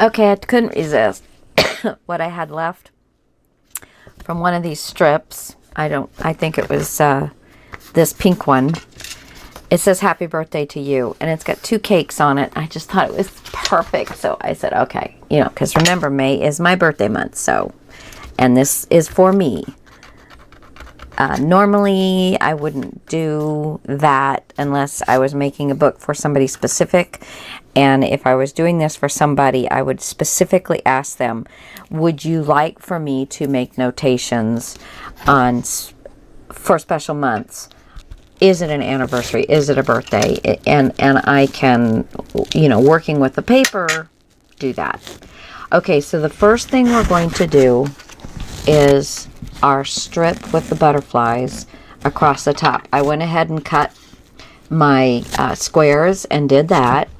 Okay, I couldn't resist what I had left from one of these strips. I think it was this pink one. It says happy birthday to you, and it's got 2 cakes on it. I just thought it was perfect, so I said, okay, you know, because remember, May is my birthday month, so, and this is for me. Normally, I wouldn't do that unless I was making a book for somebody specific, and if I was doing this for somebody, I would specifically ask them, would you like for me to make notations on for special months? Is it an anniversary? Is it a birthday? And I can, you know, working with the paper, do that. Okay, so the first thing we're going to do is our strip with the butterflies across the top. I went ahead and cut my squares and did that.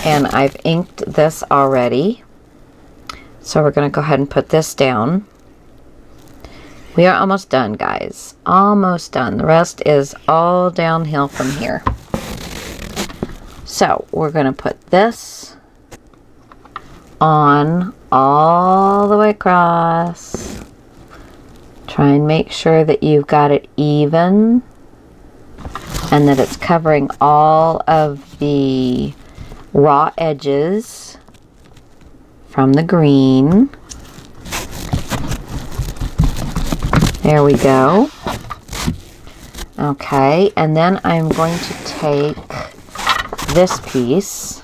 And I've inked this already. So we're going to go ahead and put this down. We are almost done, guys. Almost done. The rest is all downhill from here. So we're going to put this on all the way across. Try and make sure that you've got it even and that it's covering all of the raw edges from the green. There we go. Okay, and then I'm going to take this piece,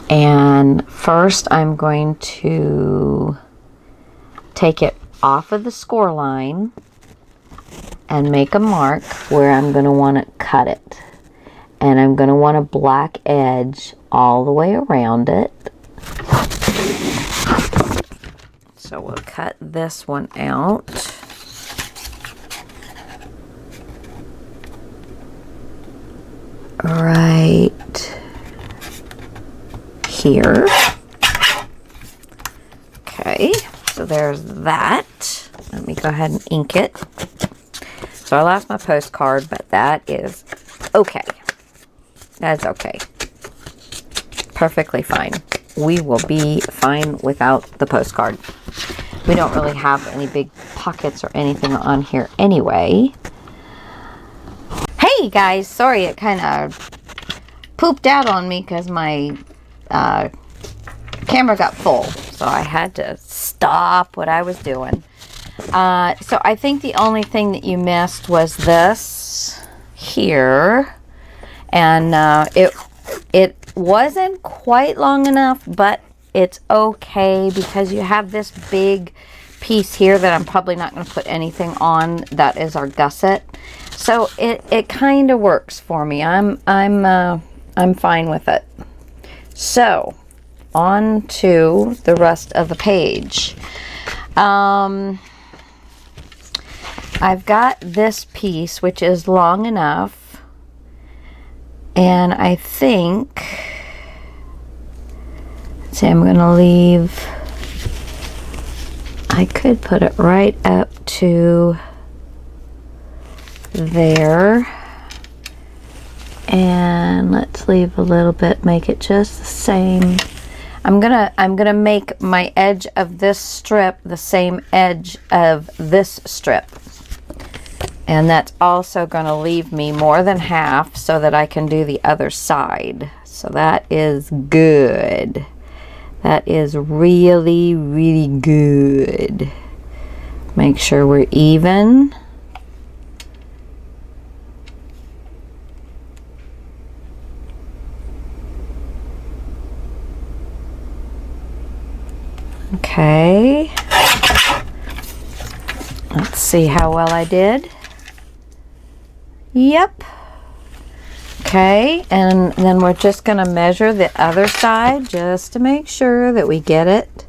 and first I'm going to take it off of the score line and make a mark where I'm going to want to cut it. And I'm going to want a black edge all the way around it. So we'll cut this one out. Right here. Okay, so there's that. Let me go ahead and ink it. So I lost my postcard, but that is okay. That's okay. Perfectly fine. We will be fine without the postcard. We don't really have any big pockets or anything on here anyway. Hey guys, sorry it kind of pooped out on me because my camera got full. So I had to stop what I was doing. So I think the only thing that you missed was this here. And it wasn't quite long enough, but it's okay because you have this big piece here that I'm probably not going to put anything on. That is our gusset. So it kind of works for me. I'm fine with it. So on to the rest of the page. I've got this piece which is long enough. And I think, see, I'm going to leave, I could put it right up to there. And let's leave a little bit, make it just the same. I'm gonna make my edge of this strip the same edge of this strip. And that's also going to leave me more than half so that I can do the other side. So that is good. That is really, really good. Make sure we're even. Okay. Let's see how well I did. Yep. Okay, and then we're just going to measure the other side just to make sure that we get it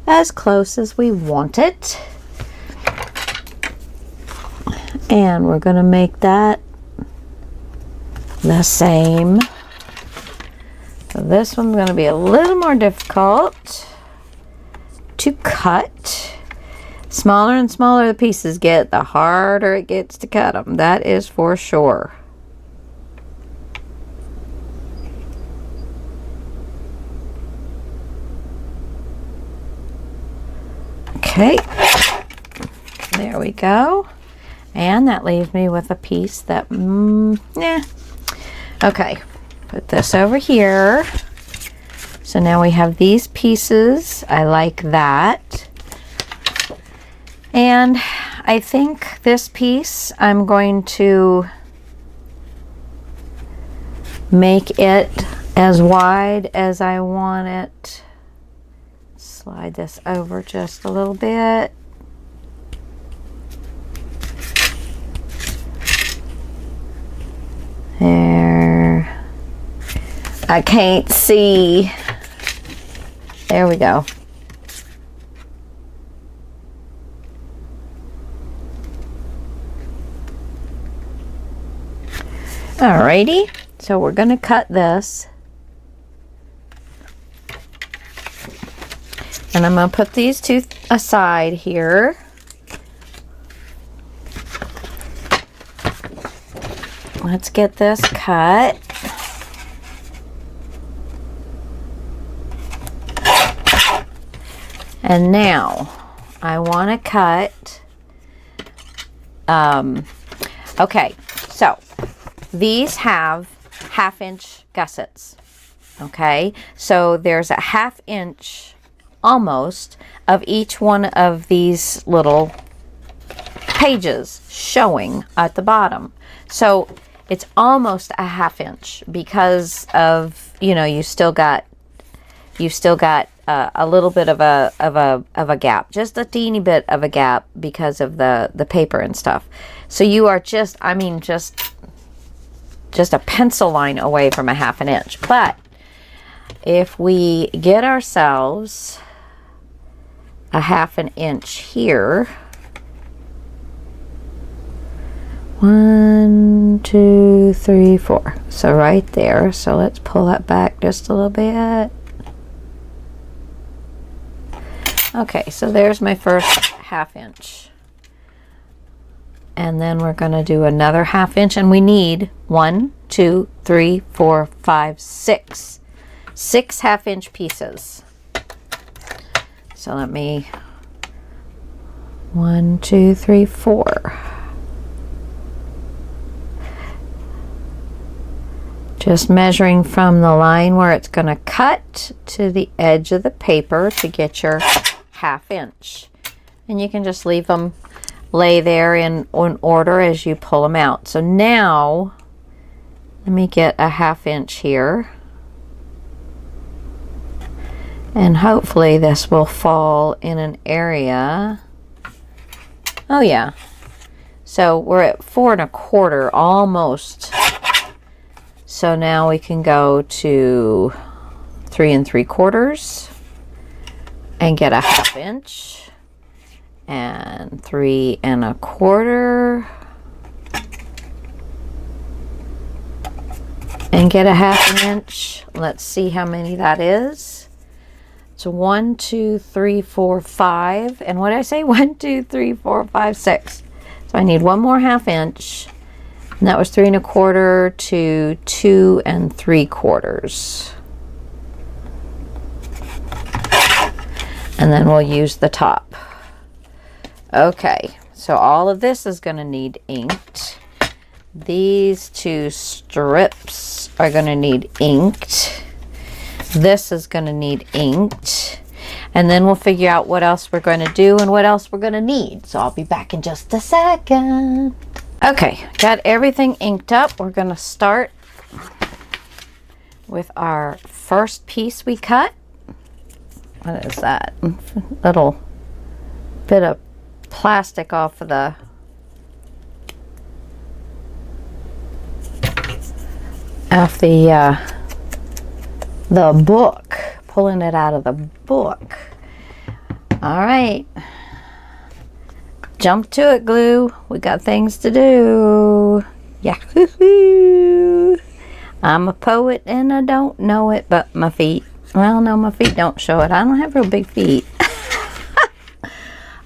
as close as we want it. And we're going to make that the same. So this one's going to be a little more difficult to cut. Smaller and smaller the pieces get, the harder it gets to cut them. That is for sure. Okay, there we go. And that leaves me with a piece that, yeah. Okay, put this over here. So now we have these pieces. I like that. And I think this piece, I'm going to make it as wide as I want it. Slide this over just a little bit. There. I can't see. There we go. Alrighty, so we're going to cut this. And I'm going to put these two aside here. Let's get this cut. And now I want to cut, okay, so these have 1/2 inch gussets, okay? So there's a 1/2 inch almost of each one of these little pages showing at the bottom. So it's almost a 1/2 inch because of, you know, you've still got a little bit of a gap, just a teeny bit of a gap because of the paper and stuff. So you are just, I mean, just a pencil line away from a 1/2 inch. But if we get ourselves a 1/2 inch here, 1, 2, 3, 4. So right there. So let's pull that back just a little bit. Okay, so there's my first 1/2 inch. And then we're going to do another 1/2 inch, and we need 1, 2, 3, 4, 5, 6. 6 1/2 inch pieces. So let me, 1, 2, 3, 4. Just measuring from the line where it's going to cut to the edge of the paper to get your 1/2 inch. And you can just leave them lay there in order as you pull them out. So now let me get a 1/2 inch here. And hopefully this will fall in an area. Oh yeah. So we're at 4 1/4 almost. So now we can go to 3 3/4 and get a 1/2 inch. And 3 1/4 and get a 1/2 inch. Let's see how many that is. So 1, 2, 3, 4, 5. And what did I say? 1, 2, 3, 4, 5, 6. So I need one more 1/2 inch. And that was 3 1/4 to 2 3/4. And then we'll use the top. Okay, so all of this is going to need inked. These two strips are going to need inked. This is going to need inked. And then we'll figure out what else we're going to do and what else we're going to need. So I'll be back in just a second. Okay, got everything inked up. We're going to start with our first piece we cut. What is that? Little bit of plastic off of the book, pulling it out of the book. All right, jump to it, glue. We got things to do. Yahoo! I'm a poet and I don't know it, but my feet, well, no, my feet don't show it. I don't have real big feet.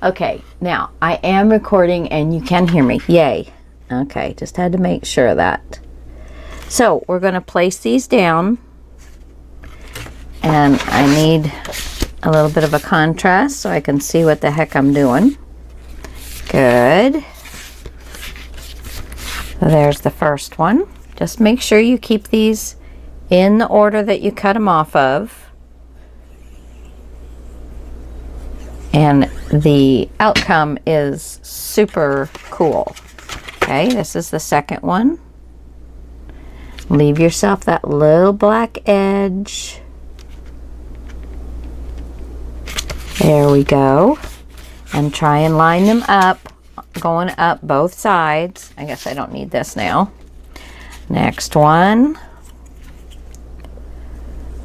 Okay, now I am recording and you can hear me. Yay. Okay, just had to make sure of that. So we're going to place these down, and I need a little bit of a contrast so I can see what the heck I'm doing. Good. So there's the first one. Just make sure you keep these in the order that you cut them off of. And the outcome is super cool. Okay, this is the second one. Leave yourself that little black edge. There we go. And try and line them up, going up both sides. I guess I don't need this now. Next one.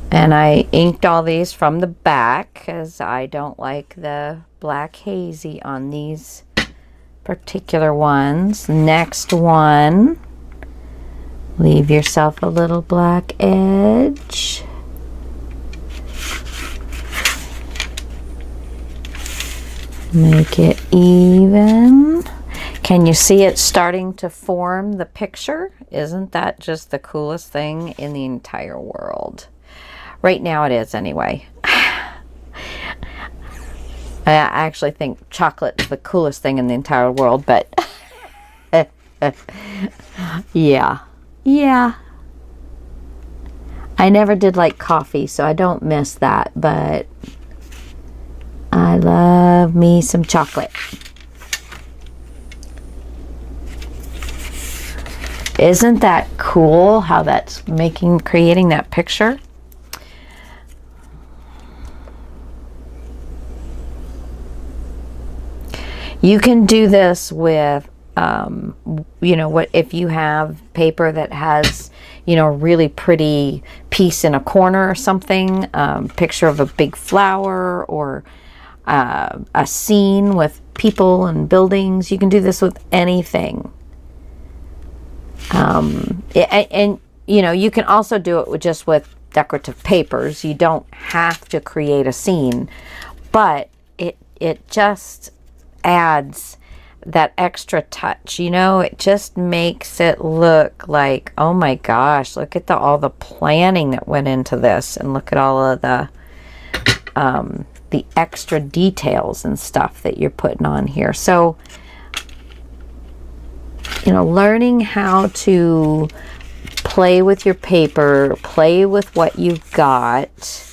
And I inked all these from the back because I don't like the black hazy on these particular ones. Next one. Leave yourself a little black edge. Make it even. Can you see it starting to form the picture? Isn't that just the coolest thing in the entire world? Right now it is anyway. I actually think chocolate's the coolest thing in the entire world, but yeah. I never did like coffee, so I don't miss that, but I love me some chocolate. Isn't that cool how that's creating that picture? You can do this with, if you have paper that has, a really pretty piece in a corner or something, picture of a big flower or a scene with people and buildings. You can do this with anything. You can also do it just with decorative papers. You don't have to create a scene, but it just adds that extra touch, it just makes it look like, oh my gosh, look at all the planning that went into this, and look at all of the extra details and stuff that you're putting on here. So, learning how to play with your paper, play with what you've got.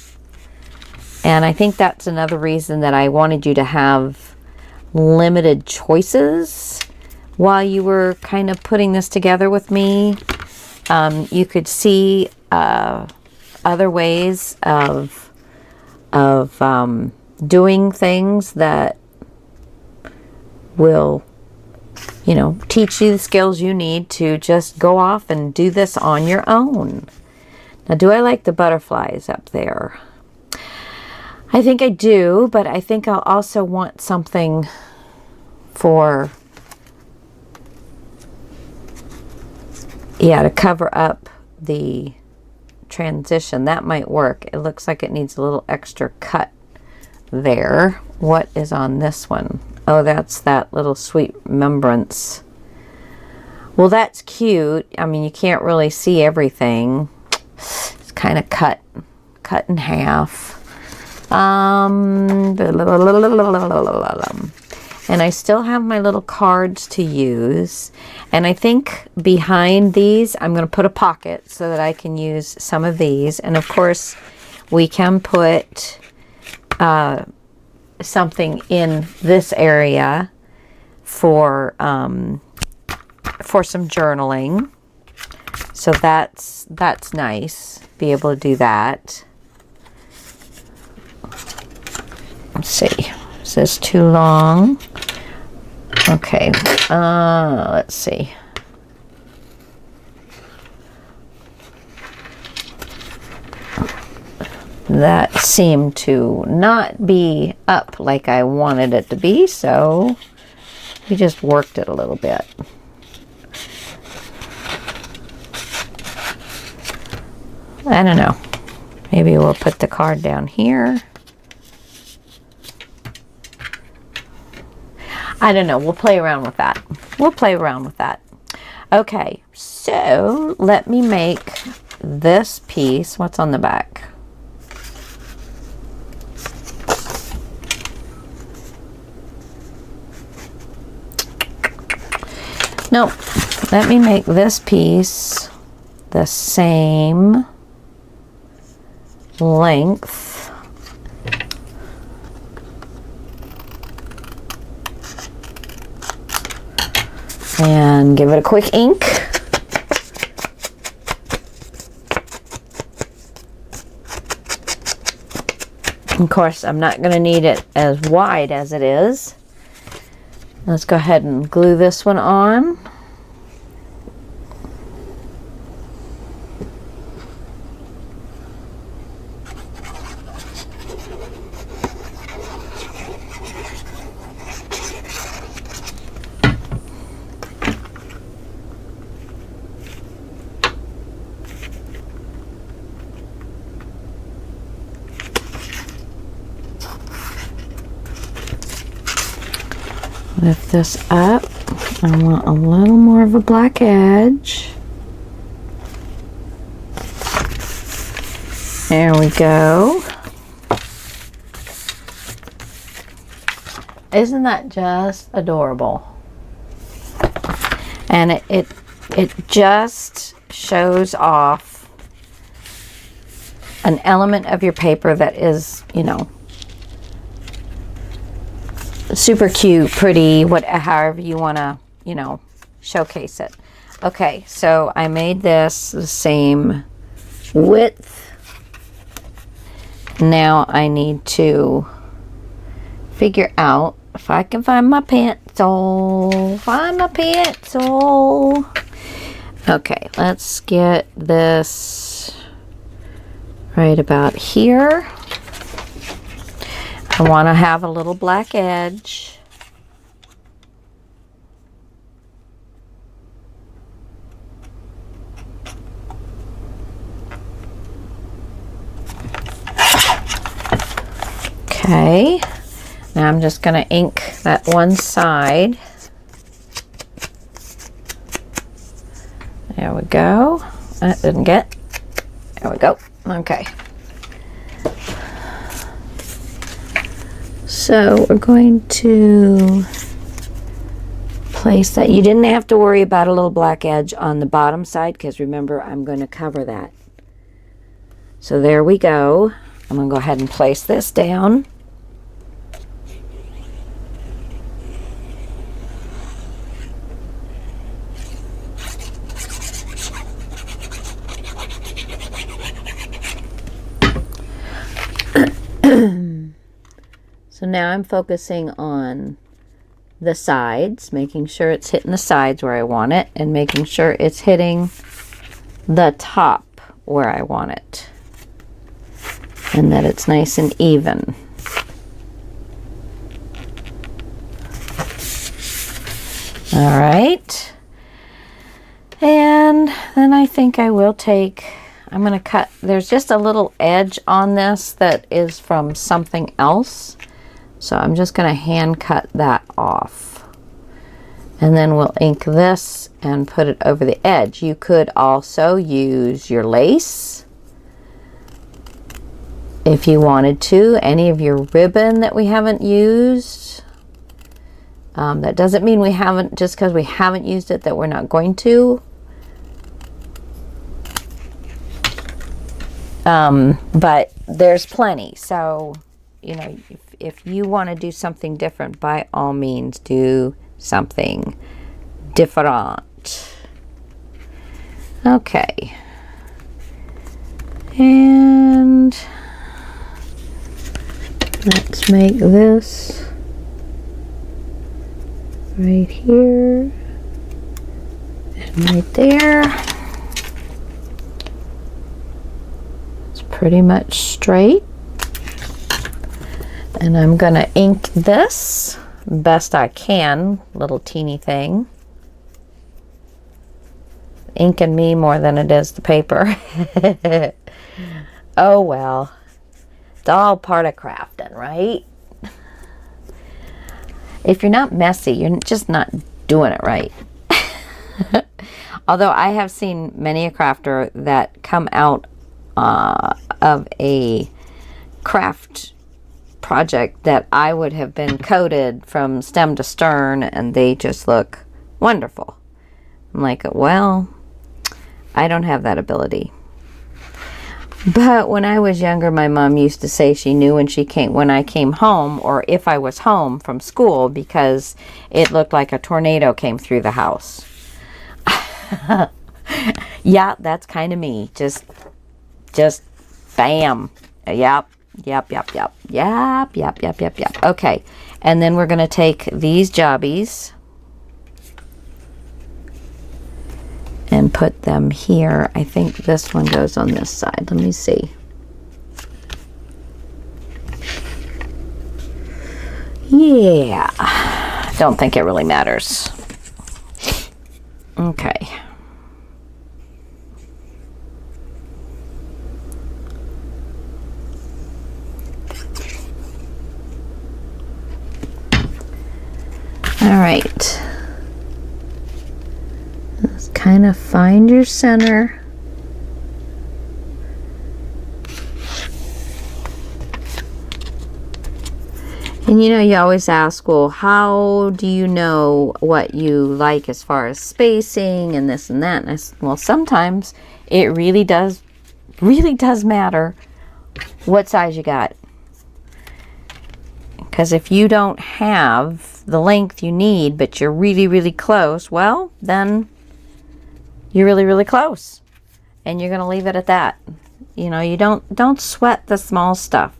And I think that's another reason that I wanted you to have limited choices while you were kind of putting this together with me. You could see other ways of doing things that will, teach you the skills you need to just go off and do this on your own. Now, do I like the butterflies up there? I think I do, but I think I'll also want something to cover up the transition. That might work. It looks like it needs a little extra cut there. What is on this one? Oh, that's that little sweet remembrance. Well, that's cute. I mean, you can't really see everything. It's kind of cut in half. And I still have my little cards to use. And I think behind these, I'm going to put a pocket so that I can use some of these. And of course, we can put something in this area for some journaling. So that's nice. Be able to do that. Let's see. Is this too long? Okay. Let's see. That seemed to not be up like I wanted it to be, so we just worked it a little bit. I don't know. Maybe we'll put the card down here. I don't know. We'll play around with that. Okay, so let me make this piece. What's on the back? Nope. Let me make this piece the same length. And give it a quick ink. Of course, I'm not going to need it as wide as it is. Let's go ahead and glue this one on. Lift this up. I want a little more of a black edge. There we go. Isn't that just adorable? And it just shows off an element of your paper that is, you know, super cute, pretty, however you want to, you know, showcase it. Okay, so I made this the same width. Now I need to figure out if I can find my pencil. Find my pencil. Okay, let's get this right about here. I want to have a little black edge. Okay, now I'm just going to ink that one side. There we go. That didn't get. There we go. Okay. So we're going to place that. You didn't have to worry about a little black edge on the bottom side because remember, I'm going to cover that. So there we go. I'm going to go ahead and place this down. So now I'm focusing on the sides, making sure it's hitting the sides where I want it, and making sure it's hitting the top where I want it, and that it's nice and even. All right. And then I think I will take, I'm going to cut, there's just a little edge on this that is from something else. So I'm just going to hand cut that off. And then we'll ink this and put it over the edge. You could also use your lace if you wanted to. Any of your ribbon that we haven't used. That doesn't mean we haven't, just because we haven't used it, that we're not going to. But there's plenty. So, you know, if you want to do something different, by all means, do something different. Okay. And let's make this right here and right there. It's pretty much straight. And I'm going to ink this best I can, little teeny thing. Inking me more than it is the paper. Oh well, it's all part of crafting, right? If you're not messy, you're just not doing it right. Although I have seen many a crafter that come out of a craft project that I would have been coated from stem to stern, and they just look wonderful. I'm like, well, I don't have that ability. But when I was younger, my mom used to say she knew when I came home, or if I was home from school, because it looked like a tornado came through the house. Yeah, that's kind of me. Just bam. Yep. Okay. And then we're going to take these jobbies and put them here. I think this one goes on this side. Let me see. Yeah. Don't think it really matters. Okay. All right. Let's kind of find your center. And you know, you always ask, well, how do you know what you like as far as spacing and this and that? And I said, well, sometimes it really does matter what size you got. Because if you don't have the length you need, but you're really, really close, well, then you're really, really close. And you're going to leave it at that. You know, you don't sweat the small stuff.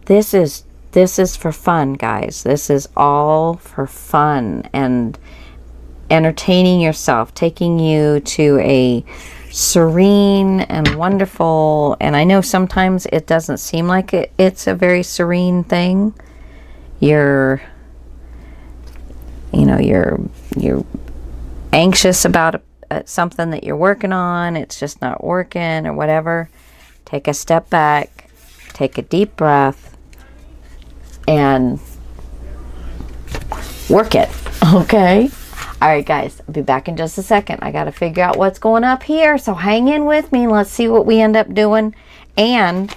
This is for fun, guys. This is all for fun and entertaining yourself, taking you to a serene and wonderful, and I know sometimes it doesn't seem like it's a very serene thing. You're anxious about something that you're working on, it's just not working or whatever. Take a step back, take a deep breath, and work it. Okay? Alright guys, I'll be back in just a second. I gotta figure out what's going up here, so hang in with me and let's see what we end up doing. And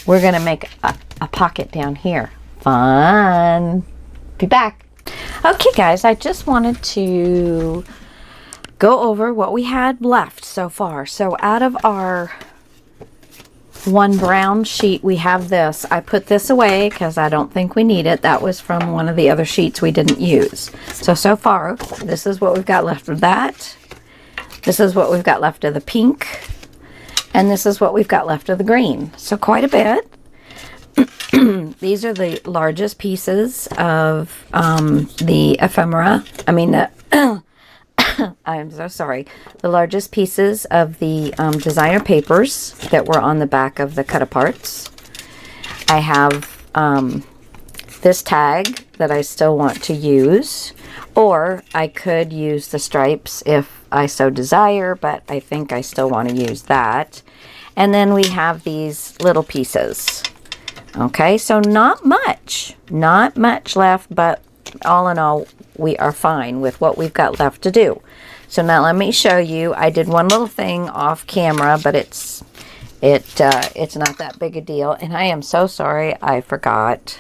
we're gonna make a pocket down here. Fun! Be back. Okay guys, I just wanted to go over what we had left so far. So out of our one brown sheet, we have this. I put this away because I don't think we need it. That was from one of the other sheets we didn't use. So far, this is what we've got left of that. This is what we've got left of the pink. And this is what we've got left of the green. So quite a bit. These are the largest pieces of the ephemera. I mean, I'm so sorry. The largest pieces of the designer papers that were on the back of the cut-aparts. I have this tag that I still want to use, or I could use the stripes if I so desire, but I think I still want to use that. And then we have these little pieces. Okay, so not much left, but all in all, we are fine with what we've got left to do. So now let me show you. I did one little thing off camera, but it's not that big a deal. And I am so sorry, I forgot.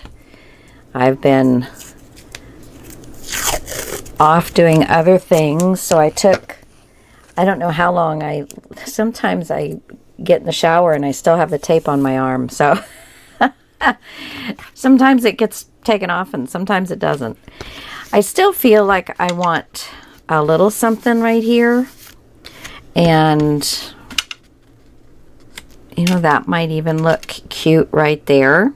I've been off doing other things, so I don't know how long. Sometimes I get in the shower and I still have the tape on my arm, so sometimes it gets taken off and sometimes it doesn't. I still feel like I want a little something right here, and you know, that might even look cute right there.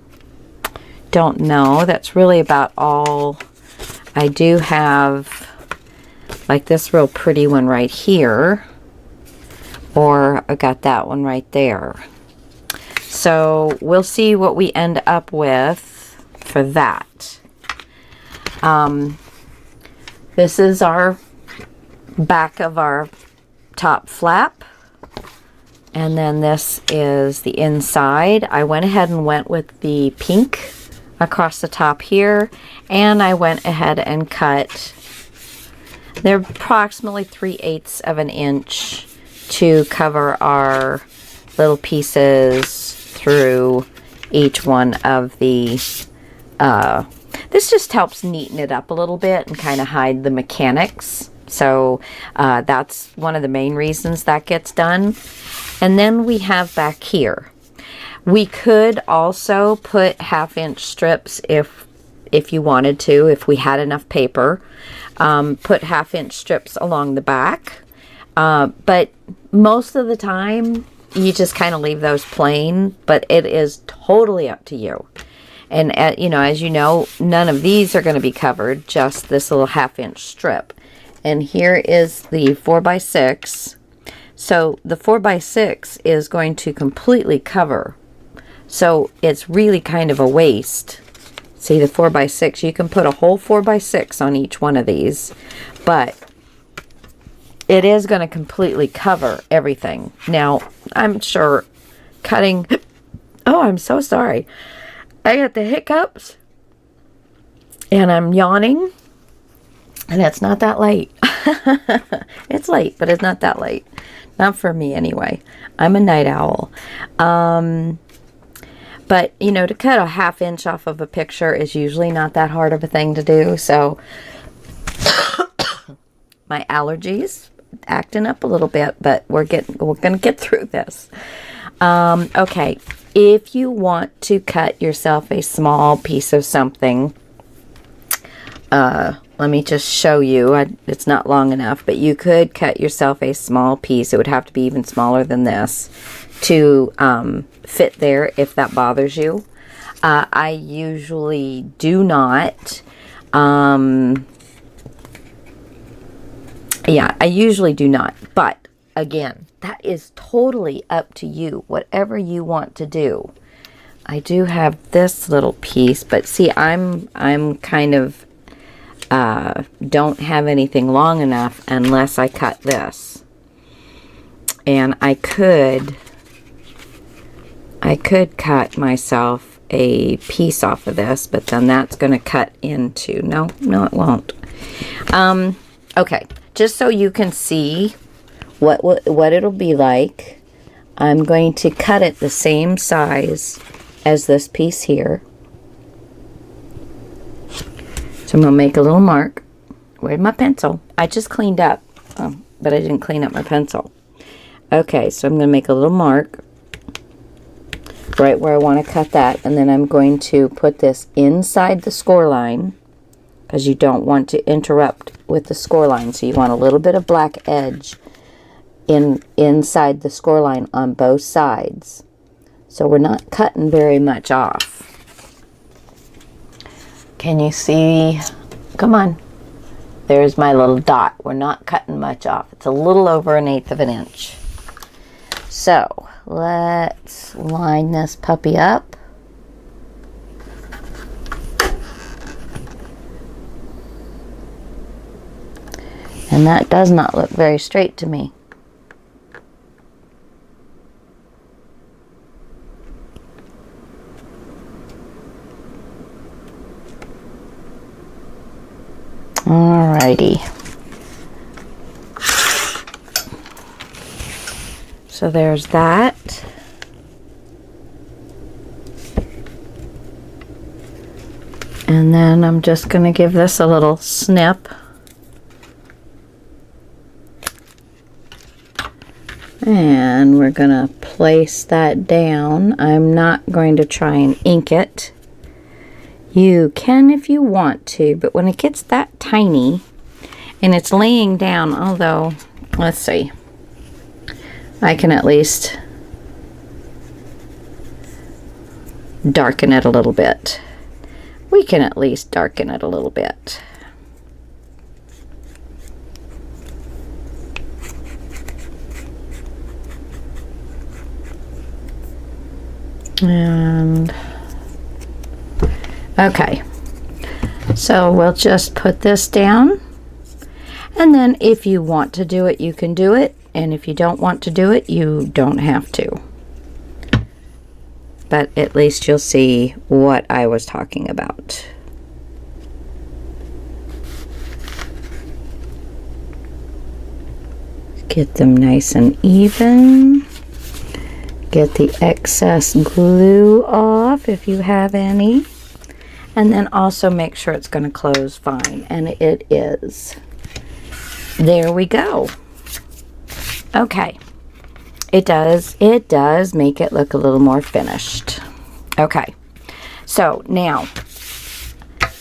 Don't know. That's really about all. I do have like this real pretty one right here, or I got that one right there. So we'll see what we end up with for that. This is our back of our top flap, and then this is the inside. I went ahead and went with the pink across the top here, and I went ahead and cut, they're approximately 3/8 of an inch to cover our little pieces through each one of the this just helps neaten it up a little bit and kind of hide the mechanics. So that's one of the main reasons that gets done. And then we have back here. We could also put 1/2-inch strips if you wanted to, if we had enough paper. Put 1/2-inch strips along the back. But most of the time, you just kind of leave those plain, but it is totally up to you. And, you know, as you know, none of these are going to be covered, just this little 1/2-inch strip. And here is the 4x6. So the 4x6 is going to completely cover. So it's really kind of a waste. See, the 4x6, you can put a whole 4x6 on each one of these, but it is going to completely cover everything. Now, I'm sure cutting... Oh, I'm so sorry. I got the hiccups. And I'm yawning. And it's not that late. It's late, but it's not that late. Not for me, anyway. I'm a night owl. But, you know, to cut a 1/2 inch off of a picture is usually not that hard of a thing to do. So, my allergies acting up a little bit, but we're going to get through this. Okay, if you want to cut yourself a small piece of something, let me just show you. It's not long enough, but you could cut yourself a small piece. It would have to be even smaller than this to fit there if that bothers you. I usually do not. Yeah, I usually do not. But again, that is totally up to you. Whatever you want to do. I do have this little piece, but see, I'm kind of don't have anything long enough unless I cut this. And I could cut myself a piece off of this, but then that's going to cut into... No, it won't. Okay, just so you can see what it'll be like, I'm going to cut it the same size as this piece here. So I'm going to make a little mark. Where's my pencil? I just cleaned up, but I didn't clean up my pencil. Okay, so I'm going to make a little mark right where I want to cut that, and then I'm going to put this inside the score line, because you don't want to interrupt with the score line, so you want a little bit of black edge inside the score line on both sides. So we're not cutting very much off. Can you see? Come on. There's my little dot. We're not cutting much off. It's a little over 1/8 of an inch. So let's line this puppy up. And that does not look very straight to me. Alrighty. So there's that. And then I'm just going to give this a little snip. And we're going to place that down. I'm not going to try and ink it. You can if you want to, but when it gets that tiny and it's laying down, although, let's see, I can at least darken it a little bit. We can at least darken it a little bit. And okay, so we'll just put this down, and then if you want to do it, you can do it, and if you don't want to do it, you don't have to. But at least you'll see what I was talking about. Get them nice and even. Get the excess glue off if you have any. And then also make sure it's going to close fine. And it is. There we go. Okay. It does make it look a little more finished. Okay. So now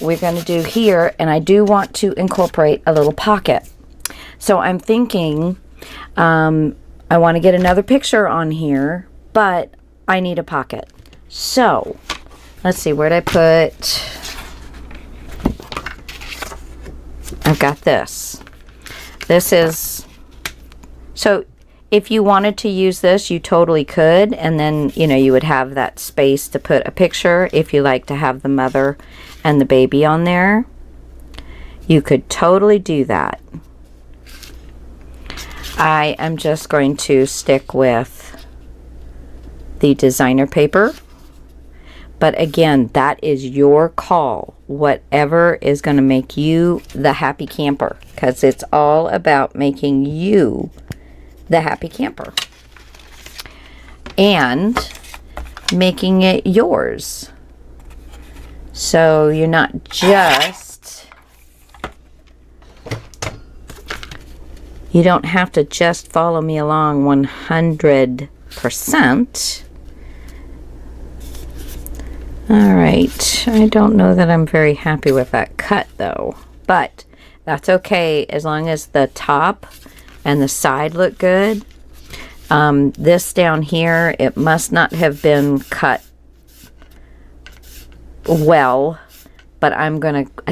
we're going to do here, and I do want to incorporate a little pocket. So I'm thinking I want to get another picture on here, but I need a pocket. So let's see, where'd I put? I've got this. This is, so if you wanted to use this, you totally could, and then, you know, you would have that space to put a picture. If you like to have the mother and the baby on there, you could totally do that. I am just going to stick with the designer paper. But again, that is your call. Whatever is going to make you the happy camper. Because it's all about making you the happy camper. And making it yours. So you're not just... You don't have to just follow me along 100%. Alright, I don't know that I'm very happy with that cut though, but that's okay as long as the top and the side look good. This down here, it must not have been cut well, but I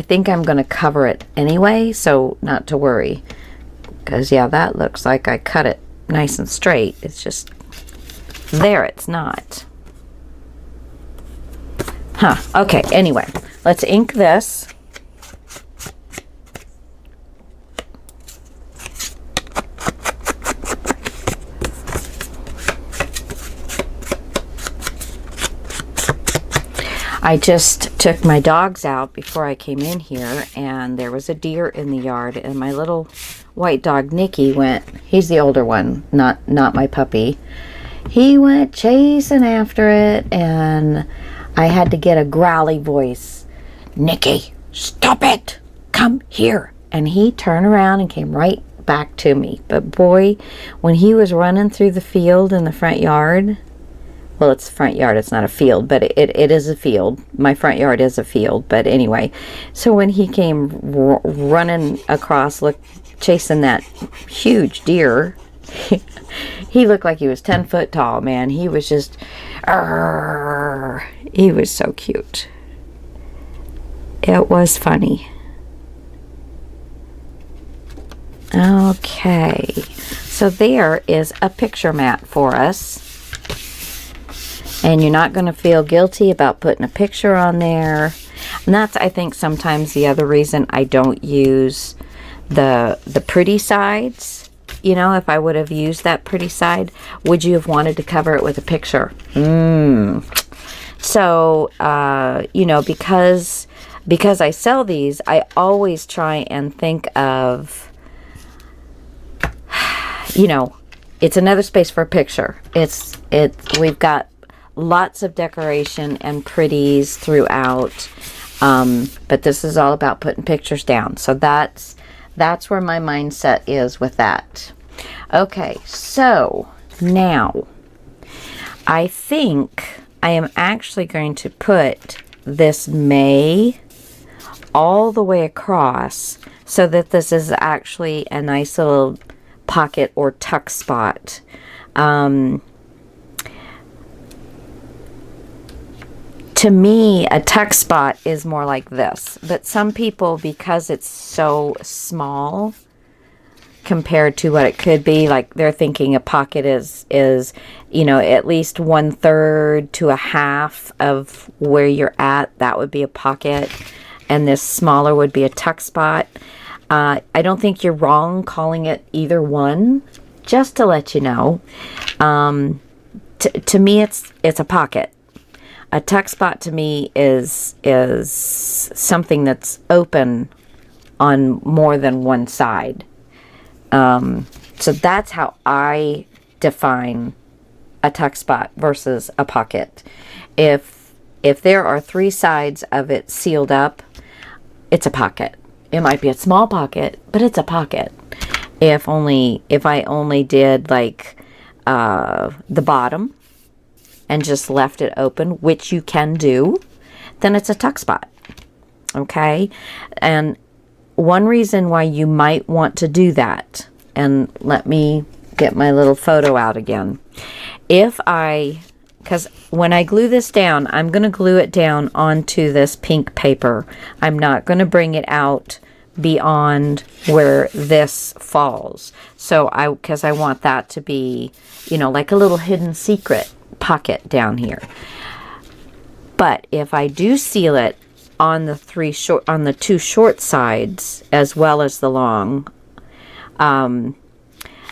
think I'm gonna cover it anyway, so not to worry. Because yeah, that looks like I cut it nice and straight. It's just, there it's not. Huh, okay, anyway, let's ink this. I just took my dogs out before I came in here, and there was a deer in the yard, and my little white dog Nicky went, he's the older one, not my puppy. He went chasing after it, and I had to get a growly voice. Nicky, stop it! Come here! And he turned around and came right back to me. But boy, when he was running through the field in the front yard, well, it's the front yard, it's not a field, but it is a field. My front yard is a field, but anyway. So when he came running across, chasing that huge deer, he looked like he was 10 foot tall, man. He was just, he was so cute. It was funny. Okay, so there is a picture mat for us. And you're not going to feel guilty about putting a picture on there. And that's, I think, sometimes the other reason I don't use the pretty sides. You know, if I would have used that pretty side, would you have wanted to cover it with a picture? So, you know, because I sell these, I always try and think of, you know, it's another space for a picture. We've got lots of decoration and pretties throughout, but this is all about putting pictures down. So that's where my mindset is with that. Okay, so now I think I am actually going to put this May all the way across so that this is actually a nice little pocket or tuck spot. To me, a tuck spot is more like this, but some people, because it's so small compared to what it could be, like they're thinking a pocket is you know, at least 1/3 to a half of where you're at. That would be a pocket, and this smaller would be a tuck spot. I don't think you're wrong calling it either one, just to let you know. To me, it's a pocket. A tuck spot to me is something that's open on more than one side. So that's how I define a tuck spot versus a pocket. If there are 3 sides of it sealed up, it's a pocket. It might be a small pocket, but it's a pocket. if I only did like the bottom and just left it open, which you can do, then it's a tuck spot. Okay? And one reason why you might want to do that, and let me get my little photo out again. Because when I glue this down, I'm going to glue it down onto this pink paper. I'm not going to bring it out beyond where this falls. So because I want that to be, you know, like a little hidden secret pocket down here. But if I do seal it on the two short sides as well as the long,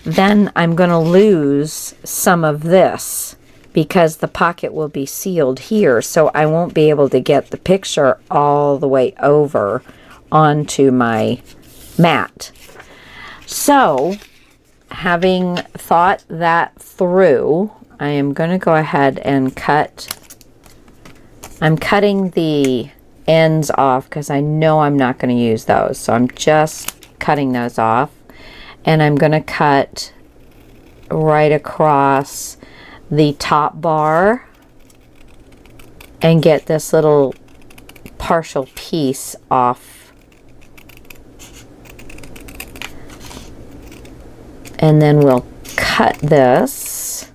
then I'm going to lose some of this because the pocket will be sealed here, so I won't be able to get the picture all the way over onto my mat. So, having thought that through, I am going to go ahead and I'm cutting the ends off because I know I'm not going to use those, so I'm just cutting those off. And I'm going to cut right across the top bar and get this little partial piece off. And then we'll cut this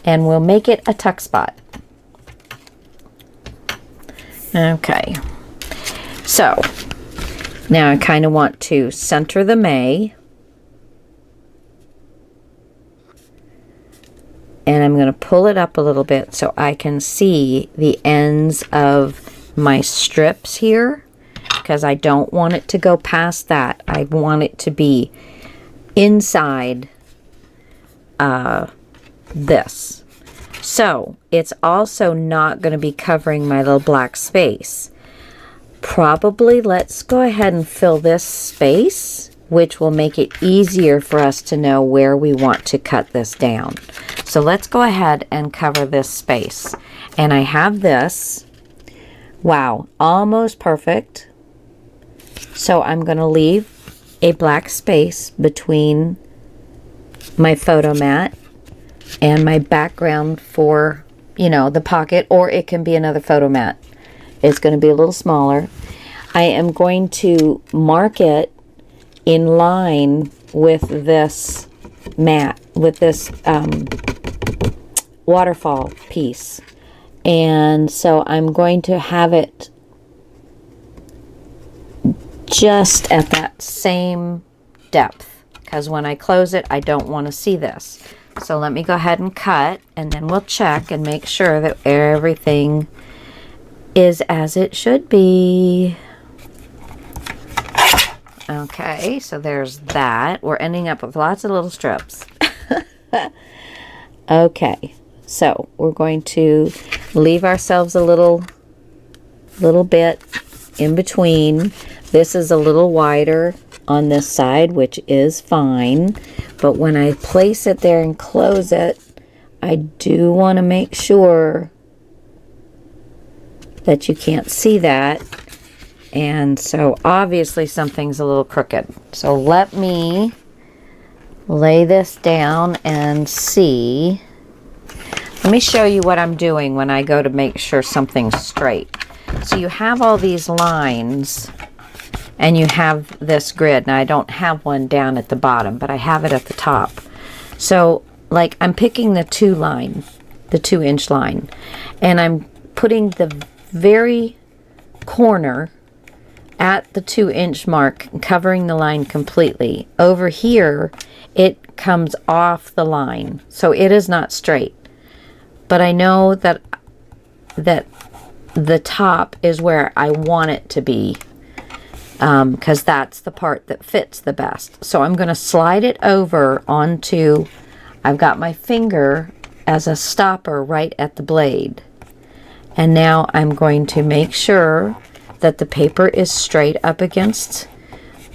and we'll make it a tuck spot. Okay. So now I kind of want to center the May. And I'm going to pull it up a little bit so I can see the ends of my strips here, because I don't want it to go past that. I want it to be inside this. So it's also not going to be covering my little black space. Probably let's go ahead and fill this space, which will make it easier for us to know where we want to cut this down. So let's go ahead and cover this space. And I have this, wow, almost perfect. So I'm going to leave a black space between my photo mat and my background for, you know, the pocket, or it can be another photo mat. It's going to be a little smaller. I am going to mark it in line with this mat, with this waterfall piece. And so I'm going to have it just at that same depth, because when I close it, I don't want to see this. So let me go ahead and cut, and then we'll check and make sure that everything is as it should be. Okay, so there's that. We're ending up with lots of little strips. Okay, so we're going to leave ourselves a little bit in between. This is a little wider on this side, which is fine. But when I place it there and close it, I do want to make sure that you can't see that. And so obviously something's a little crooked. So let me lay this down and see. Let me show you what I'm doing when I go to make sure something's straight. So you have all these lines and you have this grid. Now I don't have one down at the bottom, but I have it at the top. So like I'm picking the 2-inch line, and I'm putting the very corner at the 2-inch mark, covering the line completely. Over here, it comes off the line, so it is not straight. But I know that the top is where I want it to be, because that's the part that fits the best. So I'm going to slide it over onto, I've got my finger as a stopper right at the blade. And now I'm going to make sure that the paper is straight up against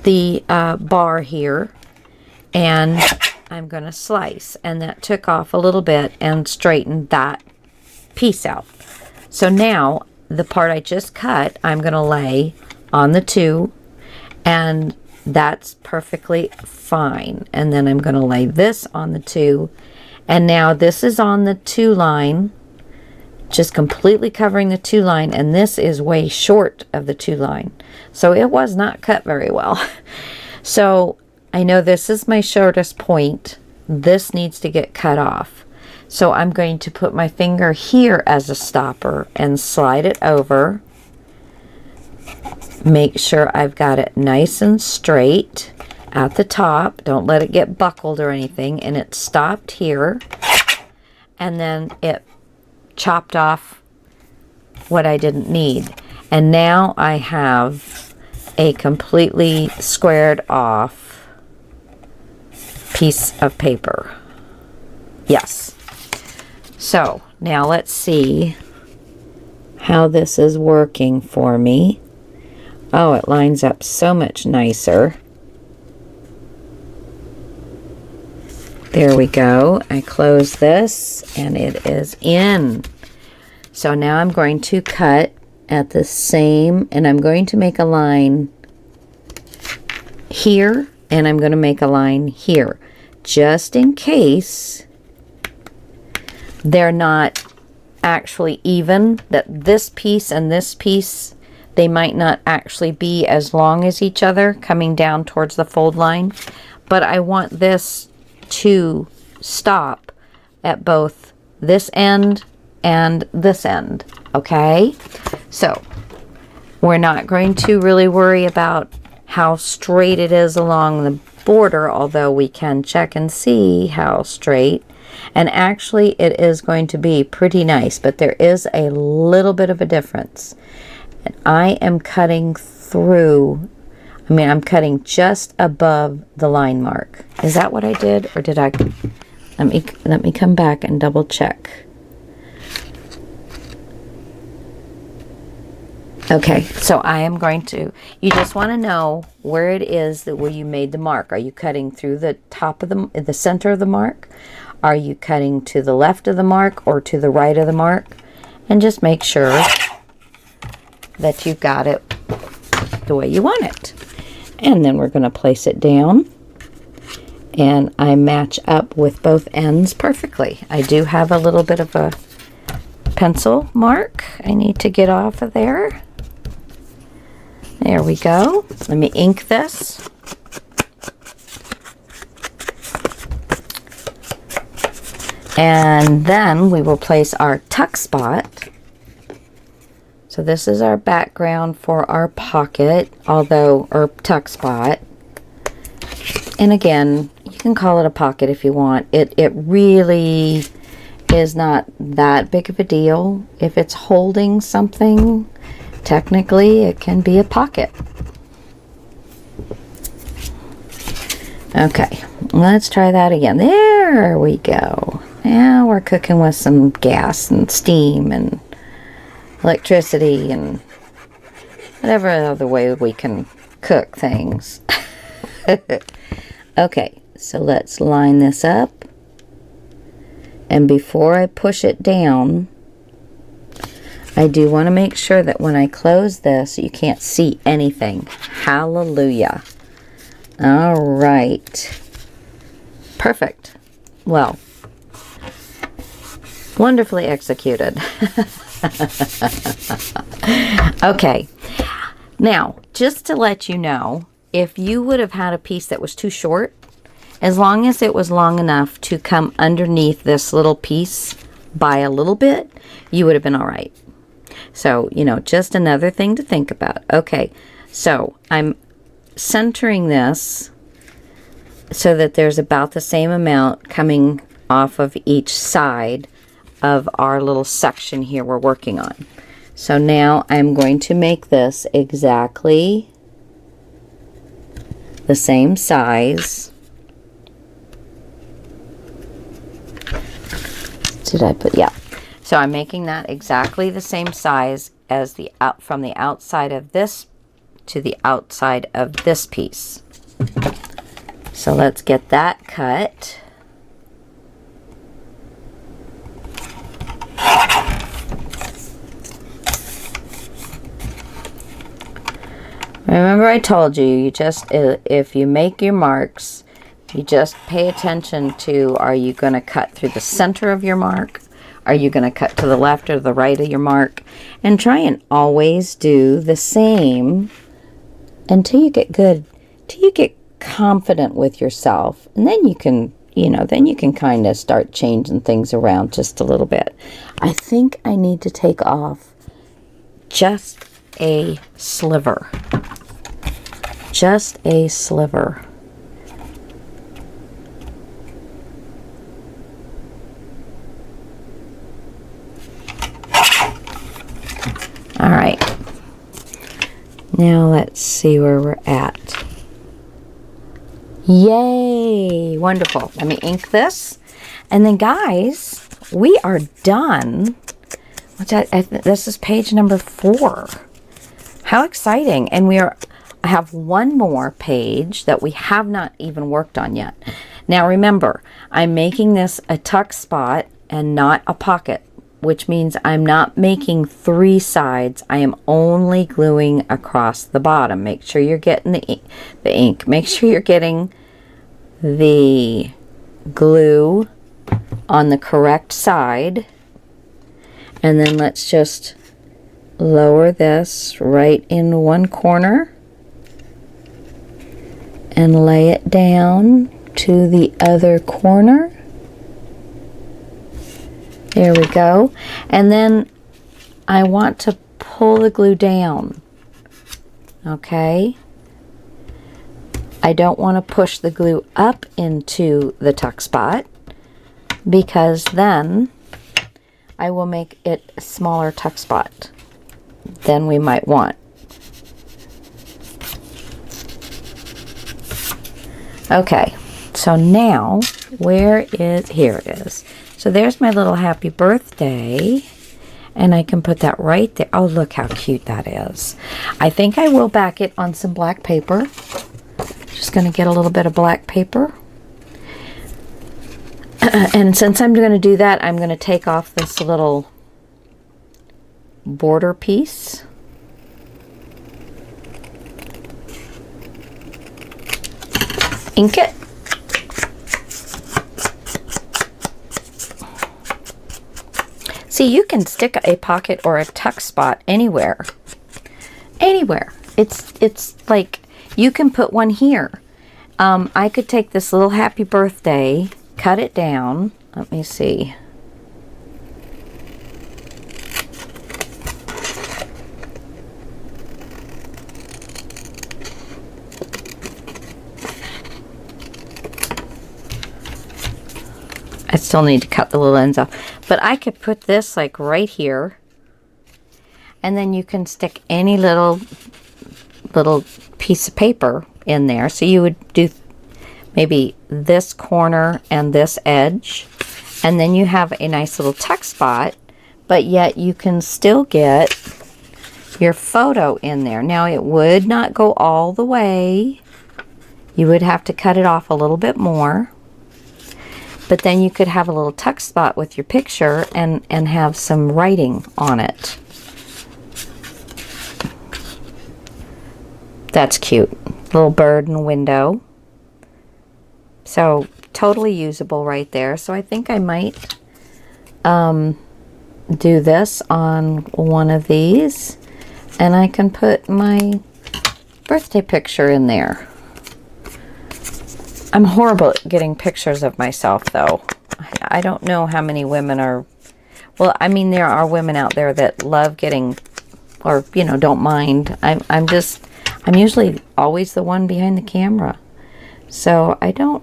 the bar here, and I'm going to slice, and that took off a little bit and straightened that piece out. So now the part I just cut, I'm going to lay on the 2, and that's perfectly fine. And then I'm going to lay this on the 2. And now this is on the 2 line, just completely covering the 2 line. And this is way short of the 2 line. So it was not cut very well. So I know this is my shortest point. This needs to get cut off. So I'm going to put my finger here as a stopper and slide it over. Make sure I've got it nice and straight at the top. Don't let it get buckled or anything. And it stopped here. And then it chopped off what I didn't need. And now I have a completely squared off piece of paper. Yes. So now let's see how this is working for me. Oh, it lines up so much nicer. There we go. I close this and it is in. So now I'm going to cut at the same, and I'm going to make a line here, and I'm going to make a line here, just in case they're not actually even, that this piece and this piece, they might not actually be as long as each other coming down towards the fold line. But I want this to stop at both this end and this end. Okay? So we're not going to really worry about how straight it is along the border, although we can check and see how straight. And actually it is going to be pretty nice, but there is a little bit of a difference. And I am cutting through, I'm cutting just above the line mark. Is that what I did? Or did I? Let me come back and double check. Okay, so I am going to, you just want to know where it is that where you made the mark. Are you cutting through the top of the center of the mark? Are you cutting to the left of the mark or to the right of the mark? And just make sure that you've got it the way you want it. And then we're going to place it down. And I match up with both ends perfectly. I do have a little bit of a pencil mark I need to get off of there. There we go. Let me ink this. And then we will place our tuck spot. So this is our background for our pocket, or tuck spot. And again, you can call it a pocket if you want. It really is not that big of a deal. If it's holding something, technically it can be a pocket. Okay, let's try that again. There we go. Now we're cooking with some gas and steam and electricity and whatever other way we can cook things. Okay, so let's line this up. And before I push it down, I do want to make sure that when I close this, you can't see anything. Hallelujah. All right. Perfect. Well, wonderfully executed. Okay. Now, just to let you know, if you would have had a piece that was too short, as long as it was long enough to come underneath this little piece by a little bit, you would have been all right. So, just another thing to think about. Okay, so I'm centering this so that there's about the same amount coming off of each side of our little section here we're working on. So now I'm going to make this exactly the same size. Yeah. So I'm making that exactly the same size as from the outside of this to the outside of this piece. So let's get that cut. Remember I told you, if you make your marks, you just pay attention to, are you going to cut through the center of your mark? Are you going to cut to the left or the right of your mark? And try and always do the same until you get good, till you get confident with yourself. And then you can, then you can kind of start changing things around just a little bit. I think I need to take off just a sliver. Just a sliver. All right. Now let's see where we're at. Yay! Wonderful. Let me ink this. And then guys, we are done. This is page number 4. How exciting. And I have one more page that we have not even worked on yet. Now remember, I'm making this a tuck spot and not a pocket, which means I'm not making 3 sides. I am only gluing across the bottom. Make sure you're getting the ink. Make sure you're getting the glue on the correct side. And then let's just lower this right in one corner and lay it down to the other corner. There we go. And then I want to pull the glue down. Okay? I don't want to push the glue up into the tuck spot because then I will make it a smaller tuck spot than we might want. Okay, so now here it is. So there's my little happy birthday, and I can put that right there. Oh, look how cute that is. I think I will back it on some black paper. Just going to get a little bit of black paper. And since I'm going to do that, I'm going to take off this little border piece. Ink it. See, you can stick a pocket or a tuck spot anywhere. Anywhere. It's like you can put one here. I could take this little happy birthday, cut it down. Let me see. I still need to cut the little ends off. But I could put this like right here. And then you can stick any little piece of paper in there. So you would do maybe this corner and this edge. And then you have a nice little tuck spot. But yet you can still get your photo in there. Now it would not go all the way. You would have to cut it off a little bit more. But then you could have a little tuck spot with your picture and have some writing on it. That's cute. Little bird in the window. So totally usable right there. So I think I might do this on one of these. And I can put my birthday picture in there. I'm horrible at getting pictures of myself, though. I don't know how many women are... Well, I mean, there are women out there that love getting... Or, you know, don't mind. I'm usually always the one behind the camera. So, I don't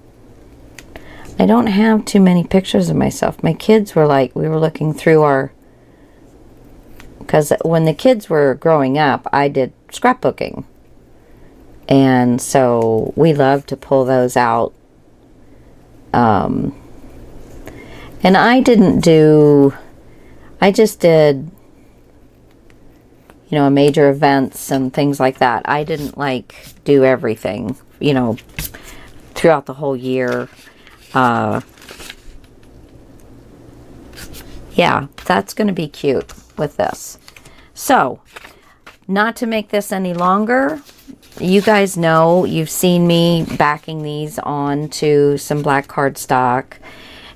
have too many pictures of myself. My kids were like... We were looking through our... Because when the kids were growing up, I did scrapbooking. And so we love to pull those out. And I just did, you know, major events and things like that. I didn't like do everything, you know, throughout the whole year. Yeah, that's going to be cute with this. So, not to make this any longer, you guys know, you've seen me backing these onto some black cardstock.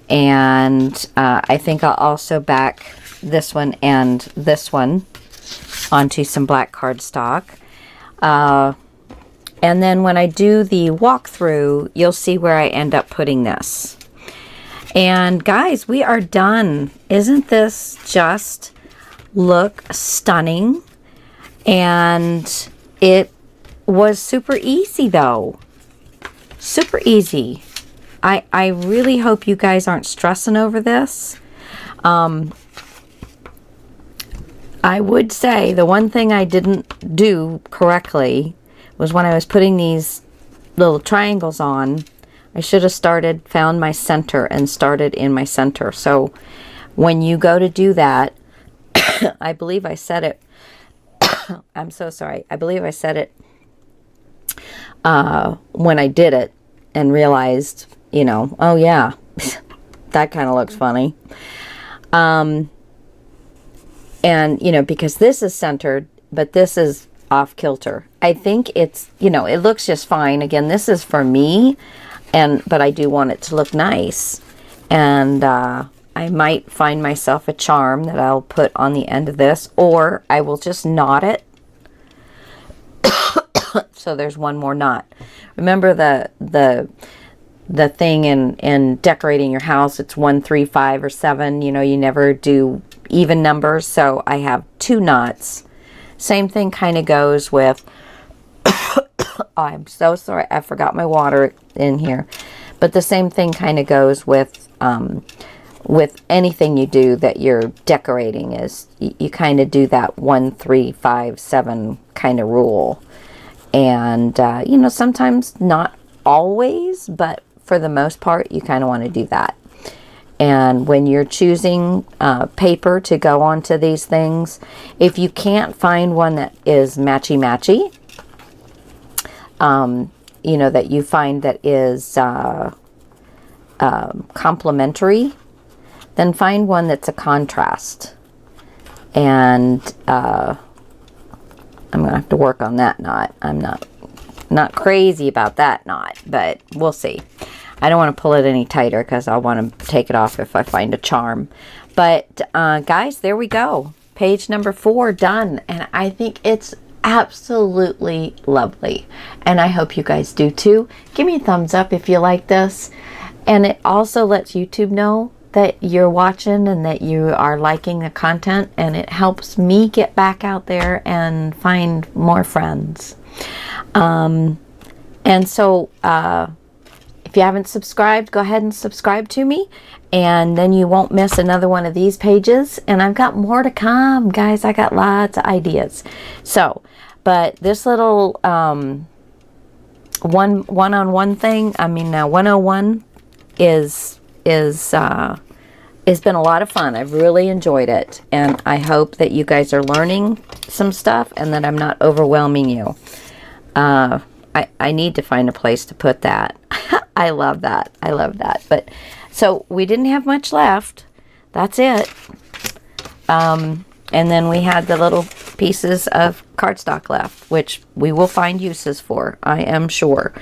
And I think I'll also back this one and this one onto some black cardstock. And then when I do the walkthrough, you'll see where I end up putting this. And guys, we are done. Isn't this just look stunning? And it was super easy though. Super easy. I really hope you guys aren't stressing over this. I would say the one thing I didn't do correctly was when I was putting these little triangles on, I should have found my center and started in my center. So when you go to do that, I believe I said it. I'm so sorry. I believe I said it when I did it and realized, you know, oh yeah, that kind of looks funny. And, you know, because this is centered, but this is off kilter. I think it's, you know, it looks just fine. Again, this is for me, but I do want it to look nice. And I might find myself a charm that I'll put on the end of this, or I will just knot it. So there's one more knot. Remember the thing in decorating your house, it's 1, 3, 5, or 7. You know, you never do even numbers. So I have 2 knots. Same thing kind of goes with, oh, I'm so sorry, I forgot my water in here. But the same thing kind of goes with anything you do that you're decorating, is you kind of do that 1, 3, 5, 7 kind of rule. And, you know, sometimes not always, but for the most part, you kind of want to do that. And when you're choosing paper to go onto these things, if you can't find one that is matchy-matchy, you know, that you find that is complementary, then find one that's a contrast. And I'm going to have to work on that knot. I'm not crazy about that knot, but we'll see. I don't want to pull it any tighter because I'll want to take it off if I find a charm. But guys, there we go. Page number 4 done. And I think it's absolutely lovely. And I hope you guys do too. Give me a thumbs up if you like this. And it also lets YouTube know that you're watching and that you are liking the content. And it helps me get back out there and find more friends. And so, if you haven't subscribed, go ahead and subscribe to me, and then you won't miss another one of these pages. And I've got more to come, guys. I got lots of ideas. So, but this little one-on-one thing, I mean, 101 has been a lot of fun. I've really enjoyed it, and I hope that you guys are learning some stuff and that I'm not overwhelming you. I need to find a place to put that. I love that. I love that. But so we didn't have much left. That's it. And then we had the little pieces of cardstock left, which we will find uses for, I am sure.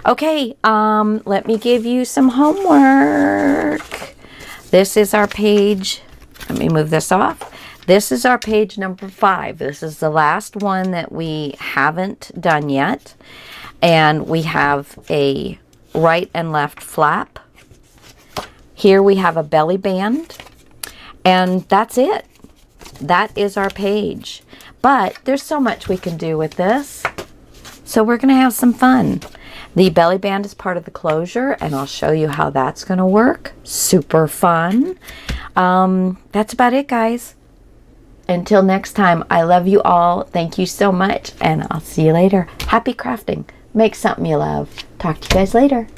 Okay, let me give you some homework. This is our page. Let me move this off. This is our page number 5. This is the last one that we haven't done yet. And we have a right and left flap. Here we have a belly band. And that's it. That is our page. But there's so much we can do with this. So we're going to have some fun. The belly band is part of the closure, and I'll show you how that's going to work. Super fun. That's about it, guys. Until next time, I love you all. Thank you so much, and I'll see you later. Happy crafting. Make something you love. Talk to you guys later.